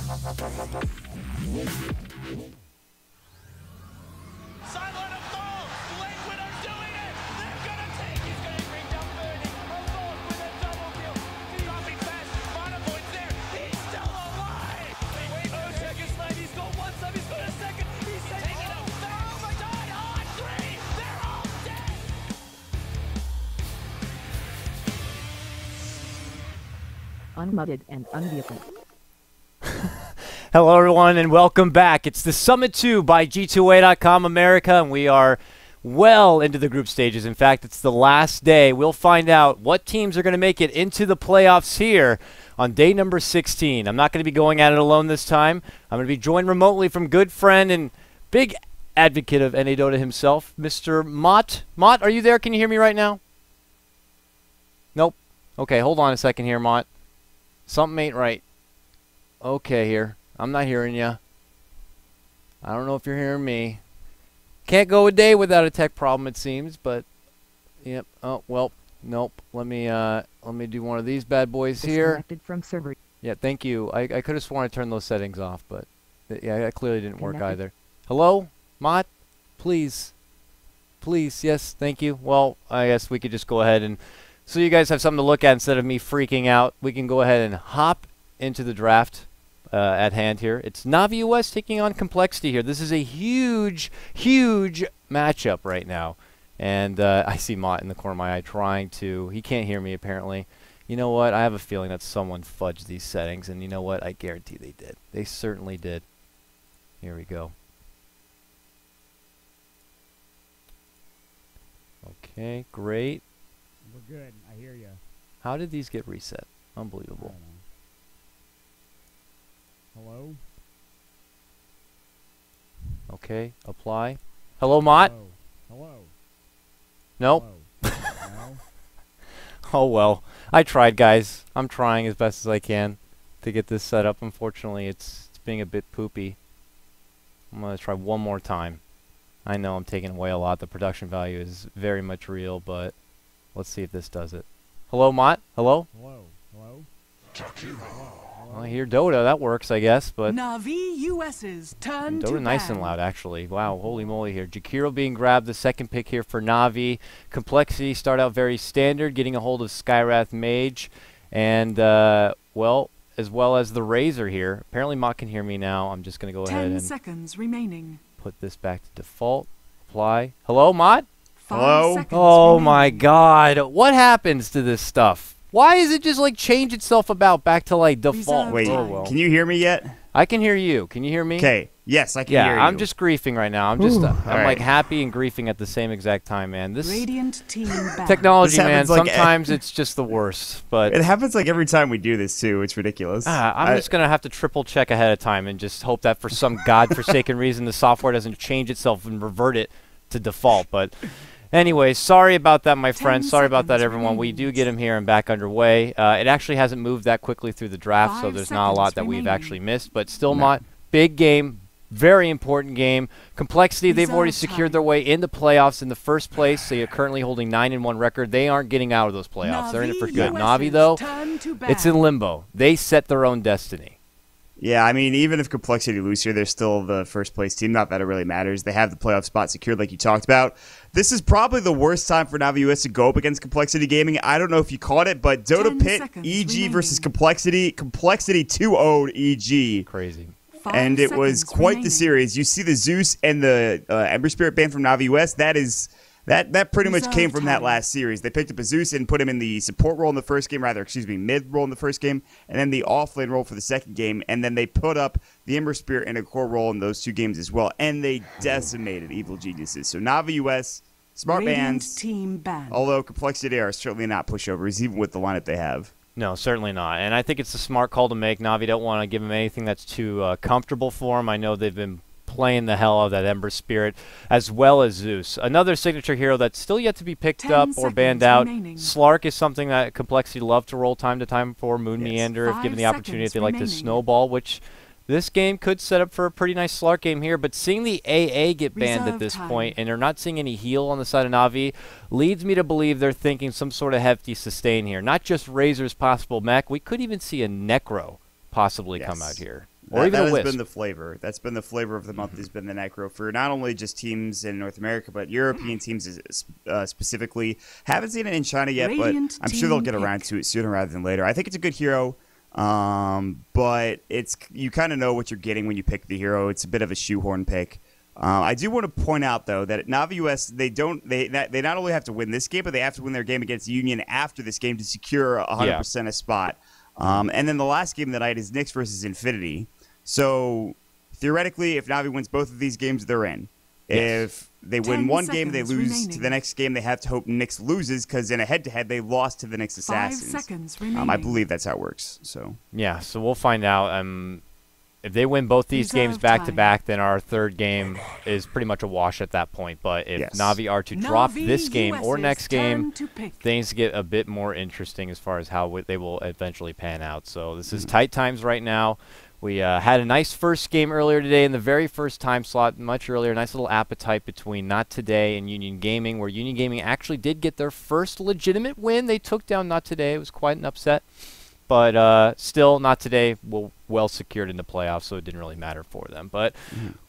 Sideline of fall. Lakewood are doing it. They're going to take. He's going to bring down 30. Assault with a double kill. Dropping fast. Final points there. He's still alive. Wait, second slide. He's going one side. He's going a second. He's taking it. Oh my God. On three. They're all dead. Unmuted and unmuted. Hello, everyone, and welcome back. It's the Summit 2 by G2A.com America, and we are well into the group stages. In fact, it's the last day. We'll find out what teams are going to make it into the playoffs here on day number 16. I'm not going to be going at it alone this time. I'm going to be joined remotely from good friend and big advocate of NA Dota himself, Mr. Mott. Mott, are you there? Can you hear me right now? Nope. Okay, hold on a second here, Mott. Something ain't right. Okay, here. I'm not hearing you. I don't know if you're hearing me. Can't go a day without a tech problem, it seems, but yep. Oh, well, nope. Let me do one of these bad boys here. Disconnected from server. Yeah, thank you. I could have sworn I turned those settings off, but yeah, that clearly didn't work either. Hello? Mott? Please. Please, yes, thank you. Well, I guess we could just go ahead and so you guys have something to look at instead of me freaking out. We can go ahead and hop into the draft at hand here. It's Navi US taking on Complexity here. This is a huge, huge matchup right now. And I see Mott in the corner of my eye trying to. He can't hear me apparently. You know what? I have a feeling that someone fudged these settings. And you know what? I guarantee they did. They certainly did. Here we go. Okay, great. We're good. I hear you. How did these get reset? Unbelievable. Hello? Okay, apply. Hello, Mott? Hello? Nope. Hello? No? Oh, well. I tried, guys. I'm trying as best as I can to get this set up. Unfortunately, it's being a bit poopy. I'm going to try one more time. I know I'm taking away a lot. The production value is very much real, but let's see if this does it. Hello, Mott? Hello? Hello? Hello? Well, I hear Dota. That works, I guess, but Navi US's turn Dota to nice and loud, actually. Wow, holy moly here. Jakiro being grabbed, the second pick here for Navi. Complexity start out very standard, getting a hold of Skywrath Mage. And, well as the Razor here. Apparently Mott can hear me now. I'm just going to go ahead 10 and seconds remaining. put this back to default. Apply. Hello, Mott? 5 Hello? seconds Oh, remaining. my God. What happens to this stuff? Why is it just, like, change itself about back to, like, default? Reserve Wait, Oh, well. can you hear me yet? I can hear you. Can you hear me? Okay. Yes, I can hear you. Yeah, I'm just griefing right now. I'm just, I'm Alright. like happy and griefing at the same exact time, man. This Radiant team back. technology, This man, happens, like, sometimes it's just the worst. But It happens like every time we do this, too. It's ridiculous. I'm just going to have to triple check ahead of time and just hope that for some godforsaken reason the software doesn't change itself and revert it to default. But anyway, sorry about that, my friends. 10 Sorry about that, seconds everyone. We do remaining. get him here and back underway. It actually hasn't moved that quickly through the draft, so 5 there's not a lot seconds that we've remaining. actually missed. But still, No. Mott, big game. Very important game. Complexity, they've already Reserve secured time. their way into playoffs in the first place. They are currently holding 9-1 record. They aren't getting out of those playoffs. They're in it for good. US's Navi, though, turn to it's bat. in limbo. They set their own destiny. Yeah, I mean, even if Complexity lose here, they're still the first place team. Not that it really matters. They have the playoff spot secured, like you talked about. This is probably the worst time for Navi US to go up against Complexity Gaming. I don't know if you caught it, but 10 Dota Pit, seconds EG versus remaining. Complexity. Complexity 2-0'd EG. Crazy. 5 And it was seconds quite the remaining. series. You see the Zeus and the Ember Spirit ban from Navi US. That pretty much Reserve came from that time. last series. They picked up a Zeus and put him in the support role in the first game, mid role in the first game, and then the offlane role for the second game. And then they put up the Ember Spirit in a core role in those two games as well. And they decimated Evil Geniuses. So Navi US, smart Radiant bands, team banned. although Complexity are certainly not pushovers, even with the lineup they have. No, certainly not. And I think it's a smart call to make. Navi don't want to give him anything that's too comfortable for him. I know they've been playing the hell out of that Ember Spirit, as well as Zeus. Another signature hero that's still yet to be picked 10 up or banned seconds out. remaining. Slark is something that Complexity love to roll time to time for. Moon Yes. Meander, if 5 given the opportunity, if seconds they like to remaining. snowball, which this game could set up for a pretty nice Slark game here. But seeing the AA get banned at Reserve this time. point, and they're not seeing any heal on the side of Navi, leads me to believe they're thinking some sort of hefty sustain here. Not just Razor's possible mech. We could even see a Necro possibly come Yes. out here. or even that a has Wisp. been the flavor. That's been the flavor of the month. Has been the Necro for not only just teams in North America, but European teams specifically. Haven't seen it in China yet, Radiant but I'm sure they'll team get around pick. to it sooner rather than later. I think it's a good hero, but you kind of know what you're getting when you pick the hero. It's a bit of a shoehorn pick. I do want to point out though that at Navi US they not only have to win this game, but they have to win their game against Union after this game to secure 100% a spot. And then the last game of the night is Nyx versus Infinity. So theoretically, if Navi wins both of these games, they're in. Yes. If they win 10 one game, they seconds lose to remaining. the next game. They have to hope Nyx loses because in a head-to-head, they lost to the Nyx 5 Assassins. seconds remaining. I believe that's how it works. So Yeah, so we'll find out. If they win both these games Reserve back to time. back, then our third game is pretty much a wash at that point. But if Yes. Navi are to drop Navi this game or US's next game, turn to pick. things get a bit more interesting as far as how they will eventually pan out. So this is tight times right now. We had a nice first game earlier today in the very first time slot, much earlier. Nice little appetite between Not Today and Union Gaming, where Union Gaming actually did get their first legitimate win. They took down Not Today. It was quite an upset. But still, Not Today well secured in the playoffs, so it didn't really matter for them. But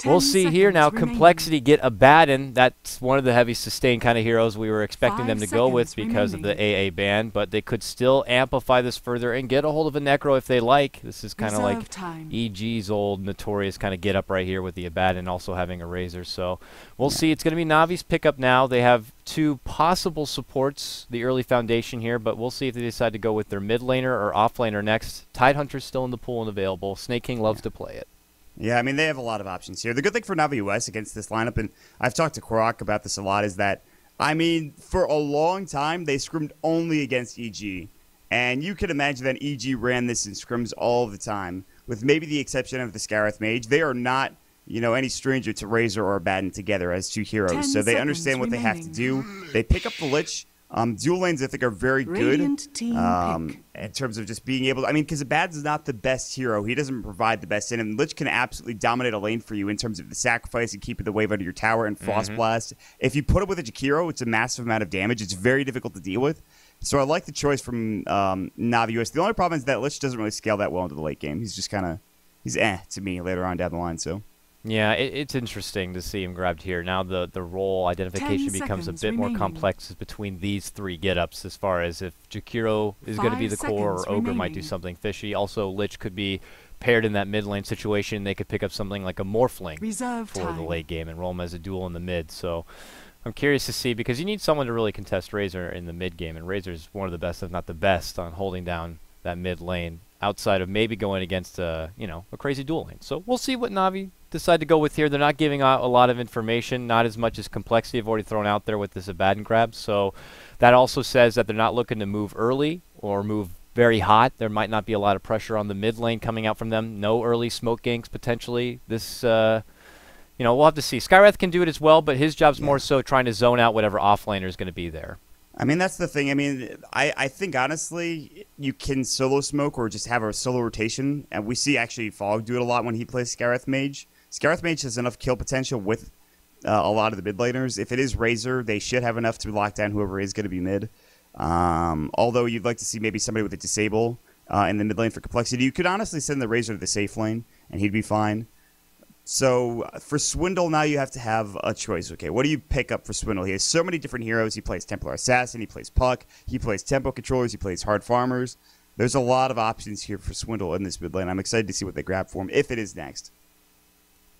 we'll 10 see here now. seconds remaining. Complexity get Abaddon. That's one of the heavy sustained kind of heroes we were expecting 5 them to go with seconds because of the remaining. AA ban. But they could still amplify this further and get a hold of a Necro if they like. This is kind of like Reserve time. EG's old notorious kind of get up right here with the Abaddon also having a Razor. So we'll see. It's going to be Navi's pickup now. They have two possible supports, the early foundation here, but we'll see if they decide to go with their mid laner or off laner next. Tidehunter's still in the pool and available. Snake King loves to play it. yeah, I mean they have a lot of options here. The good thing for Navi US against this lineup, and I've talked to Korok about this a lot, is that I mean for a long time they scrimmed only against EG, and you can imagine that EG ran this in scrims all the time, with maybe the exception of the Scarith Mage. They are not any stranger to Razor or Abaddon together as two heroes. 10 So they seconds understand what they have to remaining. do. They pick up the Lich. Dual lanes, I think, are very Radiant good team pick. in terms of just being able to, because Abaddon's not the best hero. He doesn't provide the best in, and Lich can absolutely dominate a lane for you in terms of the sacrifice and keeping the wave under your tower and Frost Blast. If you put it with a Jakiro, it's a massive amount of damage. It's very difficult to deal with. So I like the choice from Navi US. The only problem is that Lich doesn't really scale that well into the late game. He's just he's to me later on down the line, so. Yeah, it's interesting to see him grabbed here. Now the role identification 10 becomes a seconds bit more remaining. complex between these three get-ups as far as if Jakiro is going to be 5 the core or seconds Ogre might do remaining. something fishy. Also, Lich could be paired in that mid lane situation. They could pick up something like a Morphling Reserve for time. the late game and roll him as a duel in the mid. So I'm curious to see because you need someone to really contest Razor in the mid game, and Razor's one of the best, if not the best, on holding down that mid lane outside of maybe going against a crazy duel lane. So we'll see what Navi decide to go with here. They're not giving out a lot of information, not as much as Complexity have already thrown out there with this Abaddon grab. So that also says that they're not looking to move early or move very hot. There might not be a lot of pressure on the mid lane coming out from them. No early smoke ganks potentially. This, we'll have to see. Skywrath can do it as well, but his job's more so trying to zone out whatever offlaner is going to be there. That's the thing. I think, honestly, you can solo smoke or just have a solo rotation. And we see, actually, Fog do it a lot when he plays Scarith Mage. Scarith Mage has enough kill potential with a lot of the mid laners. If it is Razor, they should have enough to lock down whoever is going to be mid. Although you'd like to see maybe somebody with a Disable in the mid lane for Complexity. You could honestly send the Razor to the safe lane, and he'd be fine. So for Swindle, now you have to have a choice. Okay, what do you pick up for Swindle? He has so many different heroes. He plays Templar Assassin, he plays Puck, he plays Tempo Controllers, he plays Hard Farmers. There's a lot of options here for Swindle in this mid lane. I'm excited to see what they grab for him, if it is next.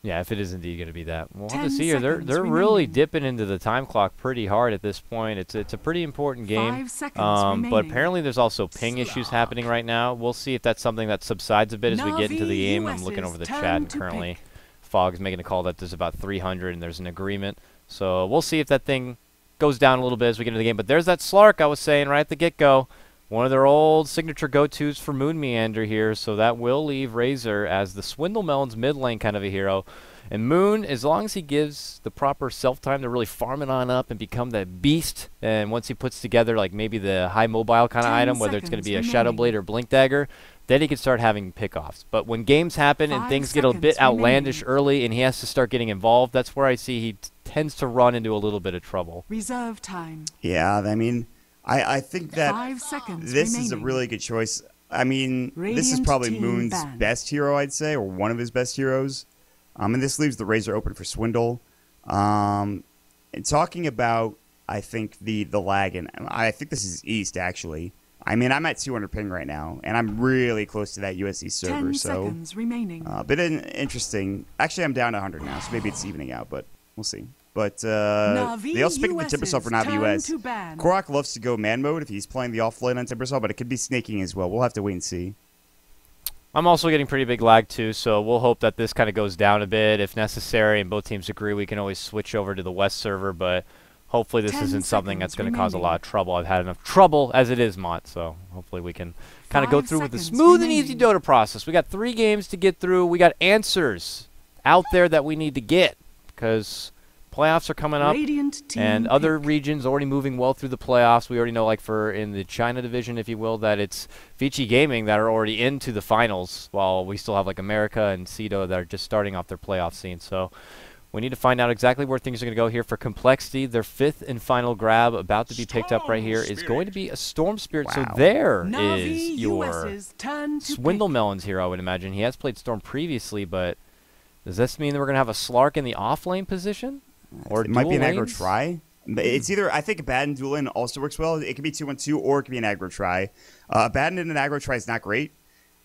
Yeah, if it is indeed going to be that. We'll have to 10 see here. They're seconds really remaining. dipping into the time clock pretty hard at this point. It's a pretty important game. 5 seconds But remaining. apparently there's also ping issues happening right now. We'll see if that's something that subsides a bit as we get into the Navi game. I'm looking US's over the turn chat and to currently pick. Fog's making a call that there's about 300 and there's an agreement. So we'll see if that thing goes down a little bit as we get into the game. But there's that Slark I was saying right at the get-go. One of their old signature go-tos for Moon Meander here. So that will leave Razor as the Swindle Melon's mid lane kind of a hero. And Moon, as long as he gives the proper self-time to really farm it on up and become that beast, and once he puts together like maybe the high mobile kind of 10 item, whether it's going to be a seconds Shadow remaining. Blade or Blink Dagger, then he can start having pickoffs. But when games happen and 5 things get a bit seconds outlandish remaining. early and he has to start getting involved, that's where I see he tends to run into a little bit of trouble. Reserve time. Yeah, I think that 5 seconds this is a remaining. really good choice. I mean, this is Radiant probably team Moon's banned. best hero, I'd say, or one of his best heroes. And this leaves the Razor open for Swindle. And talking about, I think, the lag, and I think this is East, actually. I mean, I'm at 200 ping right now, and I'm really close to that USC server. 10 So seconds remaining. a bit interesting. Actually, I'm down to 100 now, so maybe it's evening out, but we'll see. But Na'Vi they also picked the Timbersaw for Na'Vi turn US. to ban. Korok loves to go man mode if he's playing the offlane on Timbersaw, but it could be snaking as well. We'll have to wait and see. I'm also getting pretty big lag too, so we'll hope that this kind of goes down a bit. If necessary and both teams agree, we can always switch over to the West server, but hopefully this 10 isn't something that's seconds going to cause a remaining. lot of trouble. I've had enough trouble as it is, Mott, so hopefully we can kind of go 5 through with the seconds smooth and easy remaining. Dota process. We got 3 games to get through. We got answers out there that we need to get because playoffs are coming up. Radiant team And other pick. regions already moving well through the playoffs. We already know, like for in the China division, if you will, that it's Vici Gaming that are already into the finals, while we still have like America and Cedo that are just starting off their playoff scene. So we need to find out exactly where things are going to go here for Complexity. Their 5th and final grab, about to be picked up right here, is going to be a Storm Spirit. So Wow. there Na'Vi is your US's turn to Swindle pick. Melons here, I would imagine. He has played Storm previously, but does this mean that we're going to have a Slark in the off lane position? Or It might be an dual aggro lanes? try. But it's either, I think, a Baden dual lane also works well. It could be 2-1-2, or it could be an aggro try. Baden in an aggro try is not great.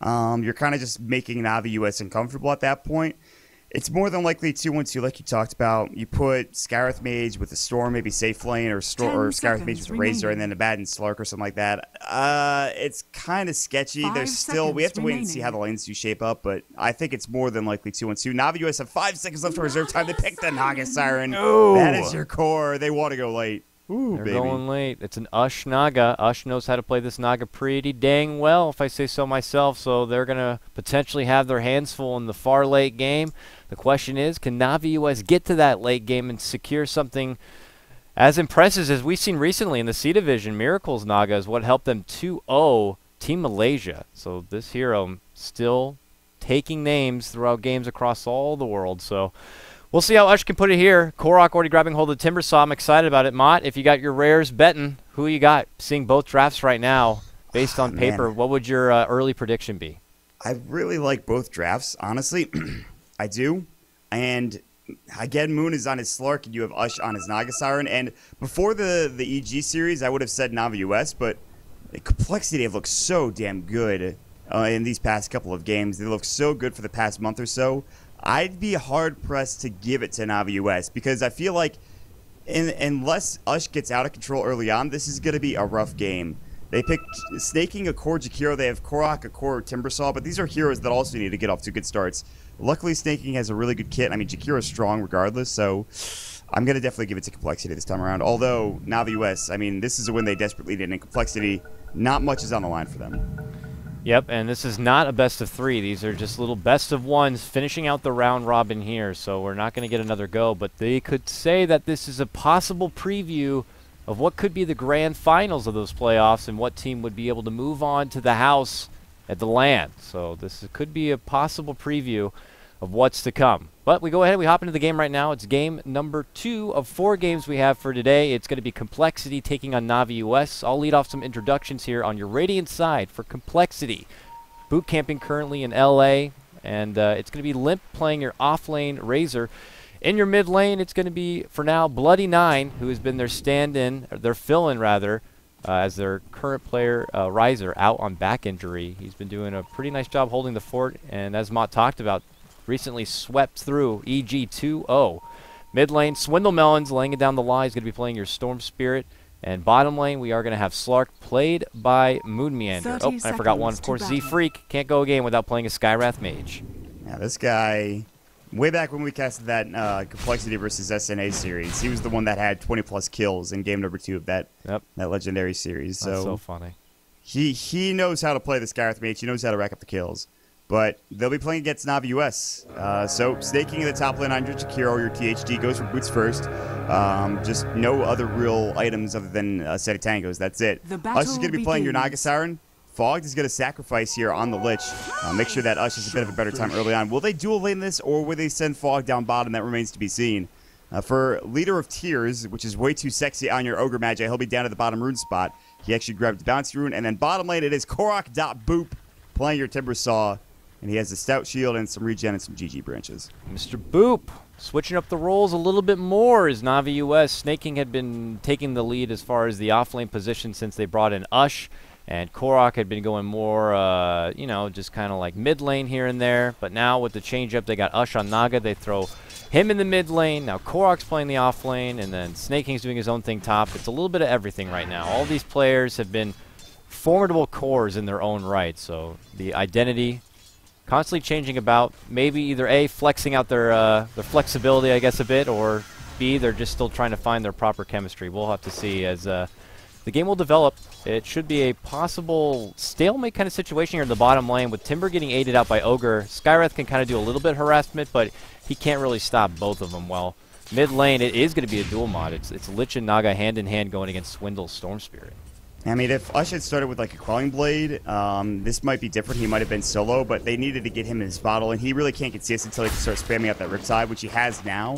You're kind of just making Na'Vi US uncomfortable at that point. It's more than likely 2-1-2, like you talked about. You put Scarith Mage with a Storm, maybe Safe Lane, or 10 Scarith Mage seconds with a Razor, and remaining. then a Baden Slark or something like that. It's kind of sketchy. 5 There's still, we have to seconds wait and see how the remaining. lanes do shape up, but I think it's more than likely 2-1-2. Na'Vi US have 5 seconds left for reserve time. They picked the Naga Siren. That is your core. They want to go late. Ooh, They're baby. going late. It's an Ush Naga. Ush knows how to play this Naga pretty dang well, if I say so myself. So they're going to potentially have their hands full in the far late game. The question is, can Na'Vi US get to that late game and secure something as impressive as we've seen recently in the C Division? Miracles Naga is what helped them 2-0 Team Malaysia. So this hero still taking names throughout games across all the world. So we'll see how Ush can put it here. Korok already grabbing hold of Timbersaw. I'm excited about it. Mott, if you got your rares betting, who you got? Seeing both drafts right now, based on paper, man. what would your early prediction be? I really like both drafts, honestly. I do. And again, Moon is on his Slark, and you have Ush on his Naga Siren. And before the EG series, I would have said Na'Vi US, but the Complexity have looked so damn good in these past couple of games. They look so good for the past month or so. I'd be hard-pressed to give it to Na'Vi US because I feel like unless Ush gets out of control early on, this is going to be a rough game. They picked Snaking, a core Jakiro. They have Korok, a core Timbersaw, but these are heroes that also need to get off to good starts. Luckily, Snaking has a really good kit. I mean, Jakiro's strong regardless, so I'm going to definitely give it to Complexity this time around. Although, Na'Vi US, I mean, this is a win they desperately need, and Complexity, not much is on the line for them. Yep, and this is not a best of 3. These are just little best of 1s finishing out the round robin here, so we're not going to get another go. But they could say that this is a possible preview of what could be the grand finals of those playoffs and what team would be able to move on to the house at the LAN. So could be a possible preview of what's to come. But we go ahead, we hop into the game right now. It's game number 2 of 4 games we have for today. It's going to be Complexity taking on Na'Vi US. I'll lead off some introductions here on your Radiant side for Complexity. Boot camping currently in LA, and it's going to be Limp playing your off-lane Razor. In your mid lane, it's going to be, for now, Bloody Nine, who has been their stand-in, or their fill-in rather, as their current player, Riser, out on back injury. He's been doing a pretty nice job holding the fort, and as Mott talked about, recently swept through EG 2-0. Mid lane, Swindle Melons laying it down the line. He's going to be playing your Storm Spirit. And bottom lane, we are going to have Slark played by Moon Meander. 30 Oh, I forgot one. Of seconds course, to Z battle. Freak can't go a game without playing a Skywrath Mage. Yeah, this guy, way back when we casted that Complexity versus SNA series, he was the one that had 20-plus kills in game number 2 of that legendary series. That's So so funny. he knows how to play the Scarith Mage. He knows how to rack up the kills. But they'll be playing against Na'Vi US. So Snaking in the top lane, Andre Jakiro, your THD, goes for boots first. Just no other real items other than a set of tangos. That's it. The Ush is going to battle be playing your begins. Naga Siren. Fogged is going to sacrifice here on the Lich. Make sure that Ush has a bit of a better time early on. Will they dual lane this, or will they send Fog down bottom? That remains to be seen. For Leader of Tears, which is way too sexy on your Ogre Magi, he'll be down at the bottom rune spot. He actually grabbed the bouncy rune. And then bottom lane, it is Korok.Boop playing your Timbersaw. And he has the Stout Shield and some regen and some GG branches. Mr. Boop switching up the roles a little bit more as Navi US. Snaking had been taking the lead as far as the offlane position since they brought in Ush. And Korok had been going more, you know, just kind of like mid lane here and there. But now with the change-up, they got Ush on Naga. They throw him in the mid lane. Now Korok's playing the off lane, and then Snaking's doing his own thing top. It's a little bit of everything right now. All these players have been formidable cores in their own right. So the identity constantly changing about. Maybe either A, flexing out their flexibility, I guess, a bit, or B, they're just still trying to find their proper chemistry. We'll have to see as the game will develop. It should be a possible stalemate kind of situation here in the bottom lane with Timber getting aided out by Ogre. Skywrath can kind of do a little bit of harassment, but he can't really stop both of them. Well, mid lane, it is going to be a dual mod. It's Lich and Naga hand in hand going against Swindle's Storm Spirit. I mean, if Ush had started with like a Quelling Blade, this might be different. He might have been solo, but they needed to get him in his bottle, and he really can't get CS until he can start spamming out that Riptide, which he has now.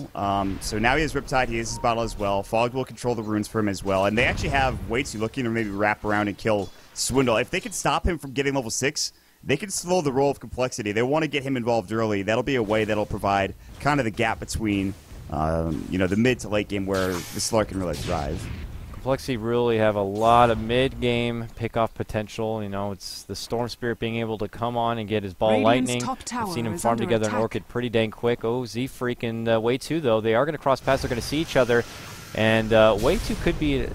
So now he has Riptide, he has his bottle as well. Fog will control the runes for him as well, and they actually have way too looking to maybe wrap around and kill Swindle. If they can stop him from getting level 6, they can slow the roll of complexity. They want to get him involved early. That'll be a way that'll provide kind of the gap between, you know, the mid to late game where the Slark can really thrive. Complexity really have a lot of mid-game pick-off potential. You know, it's the Storm Spirit being able to come on and get his ball Radiant's lightning. top I've tower seen him is farm under together in attack. Orchid pretty dang quick. Oh, Z-Freak and Way 2, though. They are going to cross paths. They're going to see each other. And Way 2 could be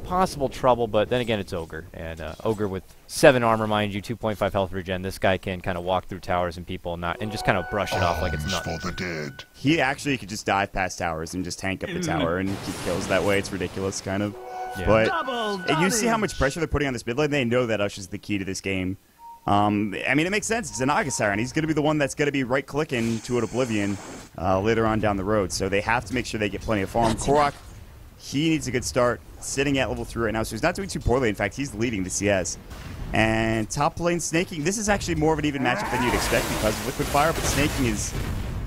possible trouble, but then again, it's Ogre. And Ogre with 7 armor, mind you, 2.5 health regen. This guy can kind of walk through towers and people and just kind of brush it off like it's nothing. For the dead. He actually could just dive past towers and just tank up the tower and keep kills that way. It's ridiculous, kind of. Yeah. But and you see how much pressure they're putting on this mid lane. They know that Ush is the key to this game. I mean, it makes sense. It's an Naga Siren. He's going to be the one that's going to be right-clicking to an Oblivion later on down the road. So they have to make sure they get plenty of farm. Korok, he needs a good start, sitting at level 3 right now. So he's not doing too poorly. In fact, he's leading the CS. And top lane Snaking, this is actually more of an even matchup than you'd expect because of Liquid Fire. But Snaking is...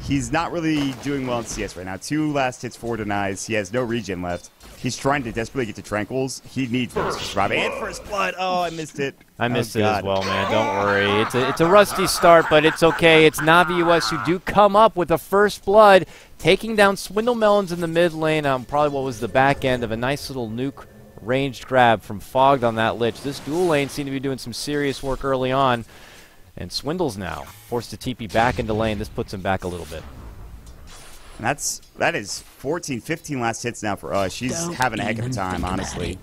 he's not really doing well in CS right now. 2 last hits, 4 denies. He has no regen left. He's trying to desperately get to Tranquils. He needs those to survive. And First Blood. Oh, I missed it. I missed it God. as well, man. Don't worry. It's a rusty start, but it's okay. It's Navi US who do come up with a First Blood, taking down Swindle Melons in the mid lane on probably what was the back end of a nice little nuke ranged grab from Fogged on that Lich. This dual lane seemed to be doing some serious work early on, and Swindle's now forced to TP back into lane. This puts him back a little bit. And that is 14, 15 last hits now for us. She's having a heck of a time, honestly.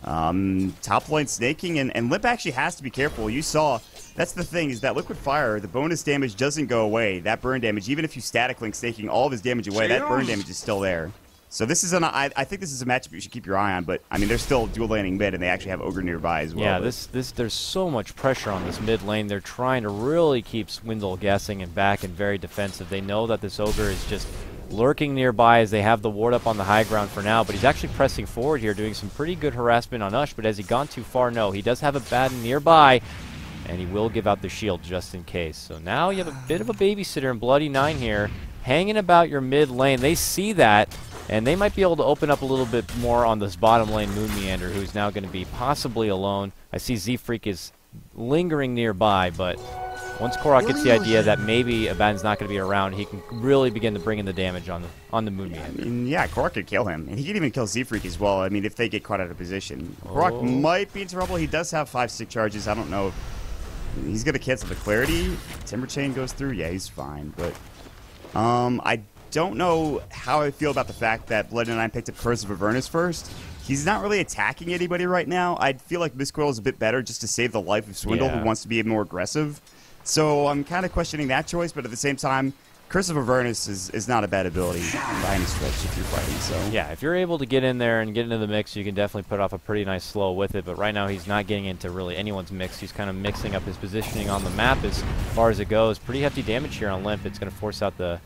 Top lane Snaking, and Limp actually has to be careful. You saw, that's the thing, is that Liquid Fire, the bonus damage doesn't go away. That burn damage, even if you static link Snaking all of his damage away, that burn damage is still there. So this is I think this is a matchup you should keep your eye on, but I mean they're still dual laning mid and they actually have Ogre nearby as well. Yeah, there's so much pressure on this mid lane. They're trying to really keep Swindle guessing and back and very defensive. They know that this Ogre is just lurking nearby as they have the ward up on the high ground for now, but he's actually pressing forward here, doing some pretty good harassment on Ush, but has he gone too far? No, he does have a Batten nearby, and he will give out the shield just in case. So now you have a bit of a babysitter in Bloody 9 here, hanging about your mid lane. They see that, and they might be able to open up a little bit more on this bottom lane Moon Meander, who's now going to be possibly alone. I see Z-Freak is lingering nearby, but once Korok gets the idea that maybe Abaddon's not going to be around, he can really begin to bring in the damage on the Moon Meander. I mean, yeah, Korok could kill him, and he could even kill Z-Freak as well. I mean, if they get caught out of position. Korok might be in trouble. He does have 5 stick charges. I don't know if he's going to cancel the Clarity. Timber Chain goes through. Yeah, he's fine, but I don't know how I feel about the fact that Blood and I picked up Curse of Avernus first. He's not really attacking anybody right now. I feel like Mistcoil is a bit better just to save the life of Swindle, who wants to be more aggressive. So I'm kind of questioning that choice, but at the same time, Curse of Avernus is not a bad ability by any stretch if you're fighting. So yeah, if you're able to get in there and get into the mix, you can definitely put off a pretty nice slow with it. But right now, he's not getting into really anyone's mix. He's kind of mixing up his positioning on the map as far as it goes. Pretty hefty damage here on Limp. It's going to force out the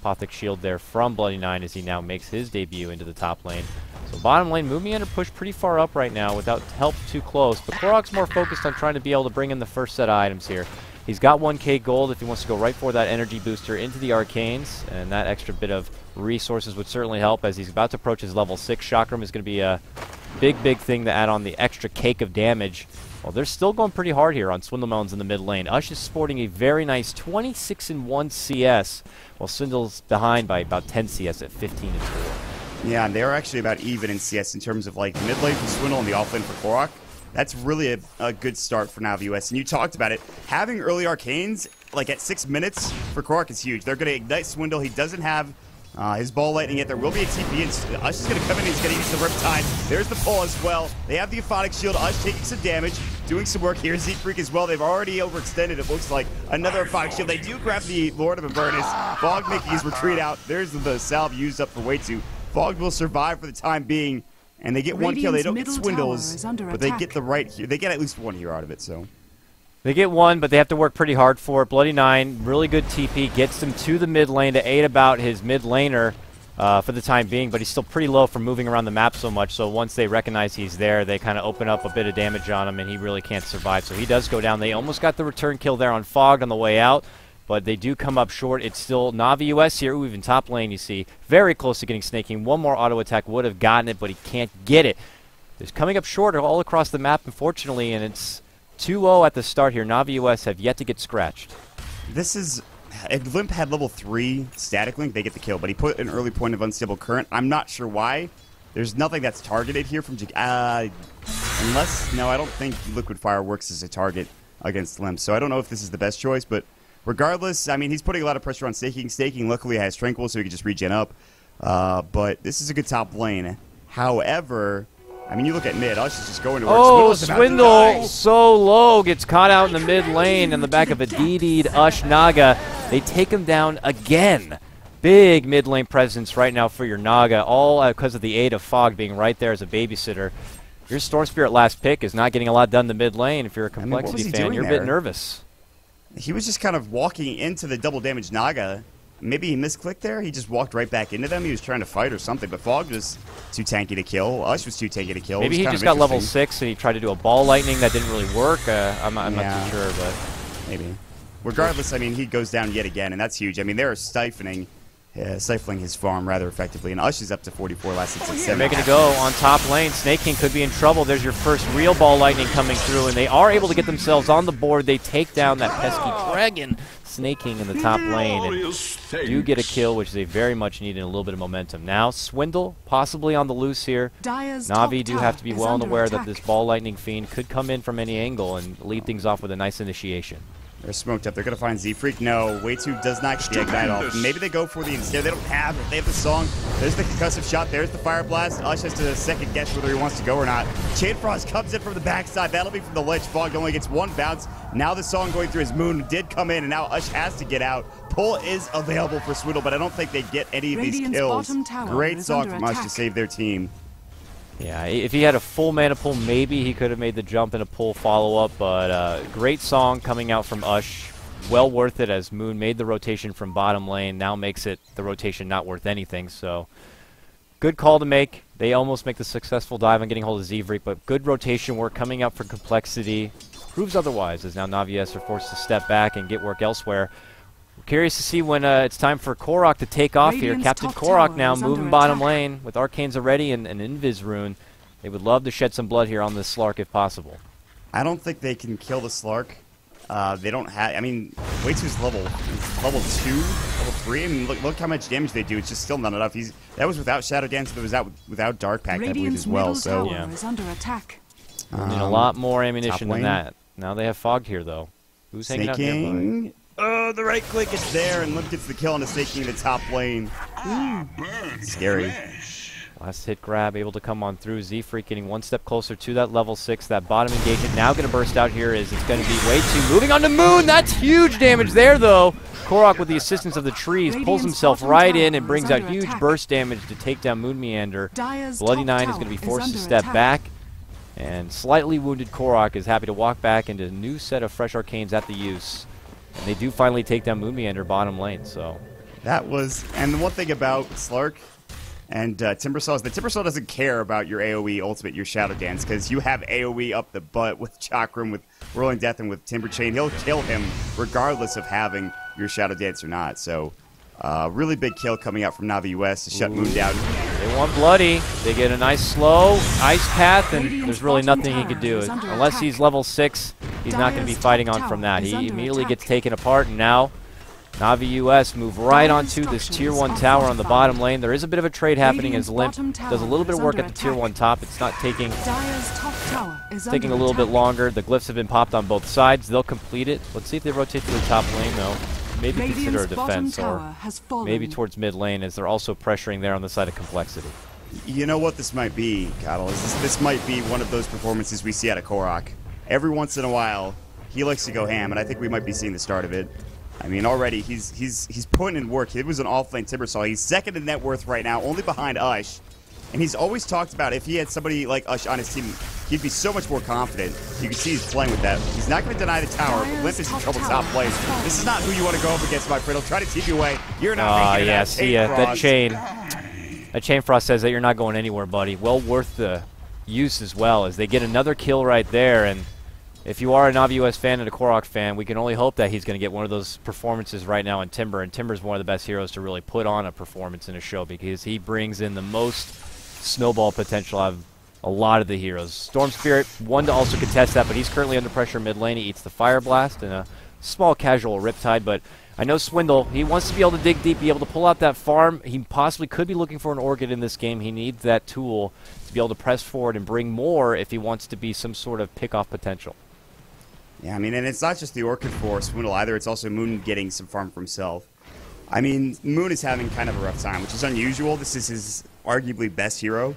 Apothic Shield there from Bloody 9 as he now makes his debut into the top lane. So bottom lane, Moon Meander pushed pretty far up right now without help too close. But Korok's more focused on trying to be able to bring in the first set of items here. He's got 1k gold if he wants to go right for that energy booster into the Arcanes, and that extra bit of resources would certainly help as he's about to approach his level 6. Chakram is going to be big thing to add on the extra cake of damage. Well, they're still going pretty hard here on Swindlemelons in the mid lane. Ush is sporting a very nice 26-1 CS, while Swindle's behind by about 10 CS at 15-4. Yeah, and they're actually about even in CS in terms of like mid lane for Swindle and the off lane for Korok. That's really a good start for Navi US. And you talked about it. Having early arcanes, like at 6 minutes for Korok is huge. They're going to ignite Swindle. He doesn't have his ball lightning yet. There will be a TP, and Ush is going to come in. He's going to use the Riptide. There's the pull as well. They have the Euphonic Shield. Ush taking some damage, doing some work here. Z-Freak as well. They've already overextended. It looks like another Euphonic Shield. They do grab the Lord of Avernus. Fog making his retreat out. There's the salve used up for way too. Fog will survive for the time being. And they get one kill. They don't get Swindles, but they get the right here. They get at least one hero out of it. So they get one, but they have to work pretty hard for it. Bloody Nine, really good TP, gets him to the mid lane to aid about his mid laner for the time being, but he's still pretty low from moving around the map so much. So once they recognize he's there, they kind of open up a bit of damage on him, and he really can't survive. So he does go down. They almost got the return kill there on Fogged on the way out, but they do come up short. It's still Navi US here. Ooh, even top lane, you see, very close to getting Snaking. One more auto attack would have gotten it, but he can't get it. There's coming up short all across the map, unfortunately, and it's 2-0 at the start here. Navi US have yet to get scratched. this is... If Limp had level 3 static link, they get the kill, but he put an early point of unstable current. I'm not sure why. There's nothing that's targeted here from unless... No, I don't think Liquid Fire works as a target against Limp, so I don't know if this is the best choice, but regardless, I mean, he's putting a lot of pressure on Staking. Staking, luckily, has Tranquil, so he can just regen up. But this is a good top lane. However, I mean, you look at mid. Ush is just going to work. Oh, Swindle's about to die. Swindle so low. Gets caught out in the mid lane in the back of a DD'd Ush Naga. They take him down again. Big mid lane presence right now for your Naga, all because of the aid of Fog being right there as a babysitter. Your Storm Spirit last pick is not getting a lot done in the mid lane. If you're a Complexity fan, you're a bit nervous. He was just kind of walking into the double damage Naga. Maybe he misclicked there. He just walked right back into them. He was trying to fight or something, but Fog was too tanky to kill. Ush was too tanky to kill. Maybe he just got level 6 and he tried to do a ball lightning that didn't really work. I'm not too sure, but maybe. Regardless, I mean, he goes down yet again, and that's huge. I mean, they're stifling his farm rather effectively, and Ush is up to 44 last hits at 7. Making a go on top lane. Snake King could be in trouble. There's your first real ball lightning coming through, and they are able to get themselves on the board. They take down that pesky dragon. Snake King in the top lane and do get a kill, which they very much need in a little bit of momentum. Now, Swindle possibly on the loose here. Navi do have to be well aware that this ball lightning fiend could come in from any angle and lead things off with a nice initiation. They're smoked up. They're going to find Z-Freak. No, way too does not get the Ignite off. Maybe they go for the instead. They don't have it. They have the song. There's the concussive shot. There's the Fire Blast. Ush has to second guess whether he wants to go or not. Chain Frost comes in from the backside. That'll be from the Lich. Fog only gets one bounce. Now the song going through his moon did come in, and now Ush has to get out. Pull is available for Swindle, but I don't think they get any of these kills. Great song from Ush to save their team. Yeah, if he had a full mana pull, maybe he could have made the jump and a pull follow-up, but great song coming out from Ush. Well worth it as Moon made the rotation from bottom lane, now makes it the rotation not worth anything, so good call to make. They almost make the successful dive on getting hold of Z-Freak, but good rotation work coming out for Complexity. Proves otherwise, as now Navi US are forced to step back and get work elsewhere. We're curious to see when it's time for Korok to take off here. Captain Korok now moving bottom lane with Arcanes already and an Invis rune. They would love to shed some blood here on this Slark if possible. I don't think they can kill the Slark. They don't have... I mean, Waitsu's level 2, level 3. I mean, look how much damage they do. It's just still not enough. That was without Shadow Dance, but it was without Dark Pact, I believe, as well. So yeah. Is under attack. Need a lot more ammunition than that. Now they have Fogged here, though. Who's hanging out here? Oh, the right click is there, and Limp gets the kill on the Snaking in the top lane. Scary. Last hit grab, able to come on through. Z-Freak getting one step closer to that level 6. That bottom engagement now going to burst out here is it's going to be way too... Moving on to Moon! That's huge damage there, though. Korok, with the assistance of the trees, pulls himself right in and brings out huge burst damage to take down Moon Meander. Bloody Nine is going to be forced to step back. And slightly wounded Korok is happy to walk back into a new set of fresh arcanes at the use. And they do finally take down Moon Meander bottom lane, so... That was... And the one thing about Slark and Timbersaw is that Timbersaw doesn't care about your AoE ultimate, your Shadow Dance, because you have AoE up the butt with Chakram, with Whirling Death, and with Timber Chain. He'll kill him regardless of having your Shadow Dance or not. So, really big kill coming out from Navi US to shut Moon down. They want Bloody. They get a nice slow ice path, and Radiant's there's really bottom nothing he tower can do. is under Unless attack. he's level 6, he's not going to be Dire's fighting top on from tower that. is He under immediately attack. gets taken apart, and now Navi US move right Dire's onto this Tier structures 1 are tower on the fortified. bottom lane. There is a bit of a trade happening as Radiant's Limp bottom does a tower little bit of is work under at the Tier attack. 1 top. It's not taking Dire's top tower is taking a under little bit attack. longer. The glyphs have been popped on both sides. They'll complete it. Let's see if they rotate to the top lane, though. Maybe consider a Radiant's bottom defense, or tower has fallen. maybe towards mid lane, as they're also pressuring there on the side of Complexity. You know what this might be, Cattle? Is this might be one of those performances we see out of Korok. Every once in a while, he likes to go ham, and I think we might be seeing the start of it. I mean, already he's putting in work. It was an off-lane Timbersaw. He's second in net worth right now, only behind Ush. And he's always talked about if he had somebody like Ush on his team, he'd be so much more confident. You can see he's playing with that. He's not going to deny the tower, but Limp is in trouble top lane. This is not who you want to go up against, my friend. He'll try to keep you away. You're not making it Yeah, out. see ya. That Frost. chain frost says that you're not going anywhere, buddy. Well worth the use as well, as they get another kill right there. And if you are a Navi US fan and a Korok fan, we can only hope that he's going to get one of those performances right now in Timber. And Timber's one of the best heroes to really put on a performance in a show, because he brings in the most snowball potential out of a lot of the heroes. Storm Spirit, one to also contest that, but he's currently under pressure mid lane. He eats the Fire Blast and a small casual Riptide, but I know Swindle, he wants to be able to dig deep, be able to pull out that farm. He possibly could be looking for an Orchid in this game. He needs that tool to be able to press forward and bring more if he wants to be some sort of pick-off potential. Yeah, I mean, and it's not just the Orchid for Swindle either. It's also Moon getting some farm for himself. I mean, Moon is having kind of a rough time, which is unusual. This is his arguably best hero.